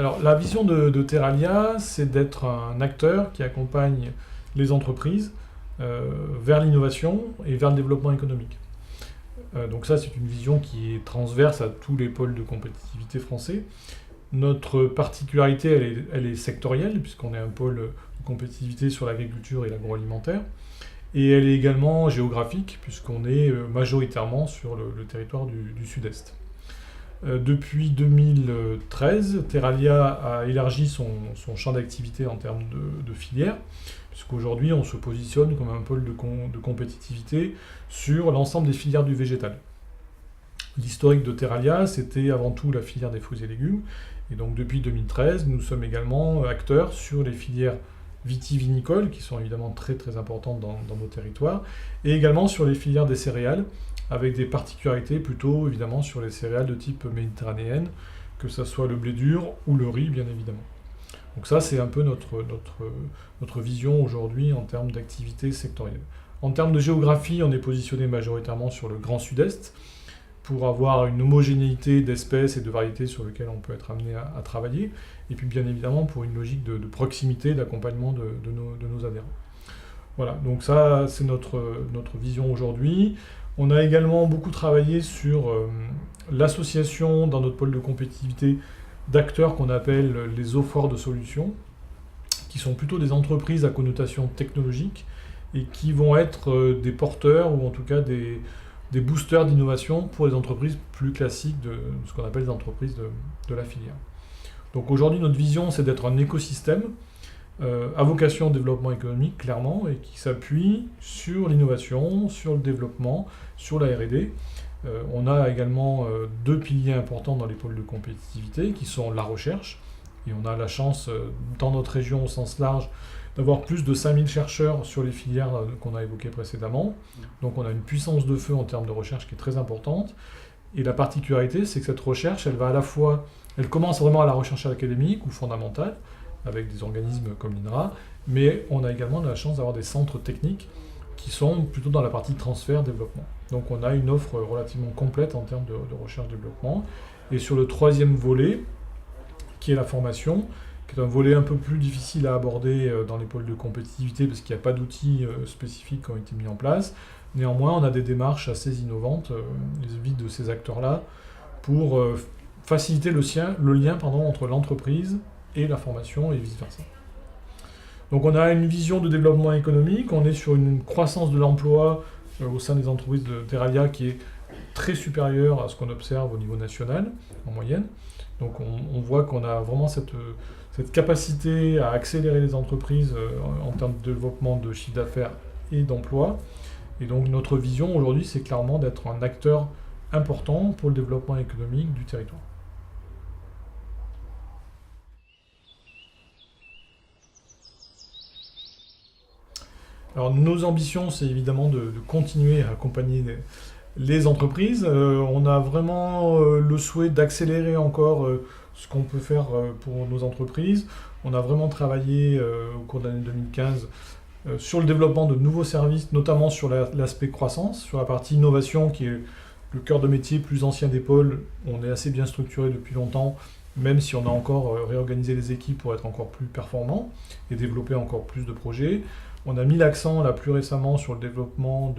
Alors, la vision de Terralia, c'est d'être un acteur qui accompagne les entreprises vers l'innovation et vers le développement économique. Donc ça, c'est une vision qui est transverse à tous les pôles de compétitivité français. Notre particularité, elle est sectorielle, puisqu'on est un pôle de compétitivité sur l'agriculture et l'agroalimentaire. Et elle est également géographique, puisqu'on est majoritairement sur le territoire du Sud-Est. Depuis 2013, Terralia a élargi son champ d'activité en termes de filières, puisqu'aujourd'hui on se positionne comme un pôle de compétitivité sur l'ensemble des filières du végétal. L'historique de Terralia, c'était avant tout la filière des fruits et légumes, et donc depuis 2013, nous sommes également acteurs sur les filières vitivinicoles, qui sont évidemment très très importantes dans nos territoires, et également sur les filières des céréales, avec des particularités plutôt évidemment sur les céréales de type méditerranéenne, que ce soit le blé dur ou le riz bien évidemment. Donc ça c'est un peu notre vision aujourd'hui en termes d'activité sectorielle. En termes de géographie, on est positionné majoritairement sur le Grand Sud-Est, pour avoir une homogénéité d'espèces et de variétés sur lesquelles on peut être amené à travailler, et puis bien évidemment pour une logique de proximité, d'accompagnement de nos adhérents. Voilà, donc ça c'est notre vision aujourd'hui. On a également beaucoup travaillé sur l'association dans notre pôle de compétitivité d'acteurs qu'on appelle les offreurs de solutions, qui sont plutôt des entreprises à connotation technologique et qui vont être des porteurs ou en tout cas des boosters d'innovation pour les entreprises plus classiques de ce qu'on appelle les entreprises de la filière. Donc aujourd'hui, notre vision, c'est d'être un écosystème à vocation au développement économique, clairement, et qui s'appuie sur l'innovation, sur le développement, sur la R&D. On a également deux piliers importants dans les pôles de compétitivité, qui sont la recherche, et on a la chance, dans notre région au sens large, d'avoir plus de 5000 chercheurs sur les filières qu'on a évoquées précédemment. Donc on a une puissance de feu en termes de recherche qui est très importante. Et la particularité, c'est que cette recherche, elle va à la fois... Elle commence vraiment à la recherche académique ou fondamentale, avec des organismes comme l'INRA, mais on a également la chance d'avoir des centres techniques qui sont plutôt dans la partie transfert-développement. Donc on a une offre relativement complète en termes de recherche-développement. Et sur le troisième volet, qui est la formation, qui est un volet un peu plus difficile à aborder dans les pôles de compétitivité, parce qu'il n'y a pas d'outils spécifiques qui ont été mis en place. Néanmoins, on a des démarches assez innovantes vis-à-vis de ces acteurs-là pour faciliter le lien entre l'entreprise et la formation et vice-versa. Donc on a une vision de développement économique, on est sur une croissance de l'emploi au sein des entreprises de Terralia qui est très supérieure à ce qu'on observe au niveau national, en moyenne. Donc on voit qu'on a vraiment cette capacité à accélérer les entreprises en termes de développement de chiffre d'affaires et d'emploi. Et donc notre vision aujourd'hui, c'est clairement d'être un acteur important pour le développement économique du territoire. Alors nos ambitions, c'est évidemment de continuer à accompagner les entreprises. On a vraiment le souhait d'accélérer encore ce qu'on peut faire pour nos entreprises. On a vraiment travaillé au cours de l'année 2015 sur le développement de nouveaux services, notamment sur l'aspect croissance, sur la partie innovation qui est le cœur de métier plus ancien des pôles. On est assez bien structuré depuis longtemps, même si on a encore réorganisé les équipes pour être encore plus performants et développer encore plus de projets. On a mis l'accent là plus récemment sur le développement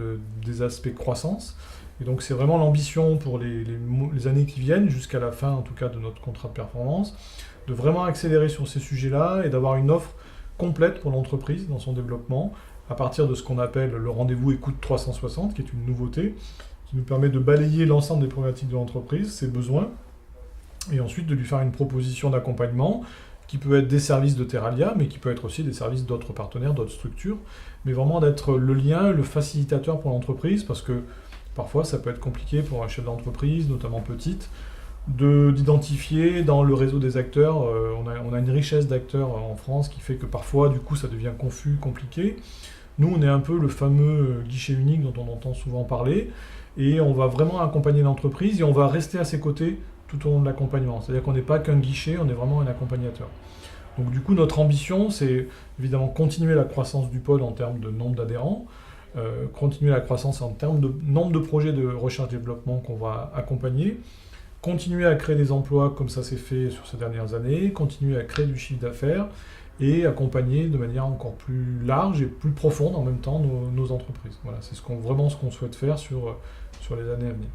des aspects croissance. Et donc c'est vraiment l'ambition pour les années qui viennent, jusqu'à la fin en tout cas de notre contrat de performance, de vraiment accélérer sur ces sujets-là et d'avoir une offre complète pour l'entreprise dans son développement, à partir de ce qu'on appelle le rendez-vous écoute 360, qui est une nouveauté, qui nous permet de balayer l'ensemble des problématiques de l'entreprise, ses besoins, et ensuite de lui faire une proposition d'accompagnement, qui peut être des services de Terralia, mais qui peut être aussi des services d'autres partenaires, d'autres structures, mais vraiment d'être le lien, le facilitateur pour l'entreprise, parce que parfois ça peut être compliqué pour un chef d'entreprise, notamment petite, d'identifier dans le réseau des acteurs. On a une richesse d'acteurs en France qui fait que parfois, du coup, ça devient confus, compliqué. Nous, on est un peu le fameux guichet unique dont on entend souvent parler, et on va vraiment accompagner l'entreprise, et on va rester à ses côtés tout au long de l'accompagnement. C'est-à-dire qu'on n'est pas qu'un guichet, on est vraiment un accompagnateur. Donc du coup, notre ambition, c'est évidemment continuer la croissance du pôle en termes de nombre d'adhérents, continuer la croissance en termes de nombre de projets de recherche-développement qu'on va accompagner, continuer à créer des emplois comme ça s'est fait sur ces dernières années, continuer à créer du chiffre d'affaires et accompagner de manière encore plus large et plus profonde en même temps nos entreprises. Voilà, c'est vraiment ce qu'on souhaite faire sur les années à venir.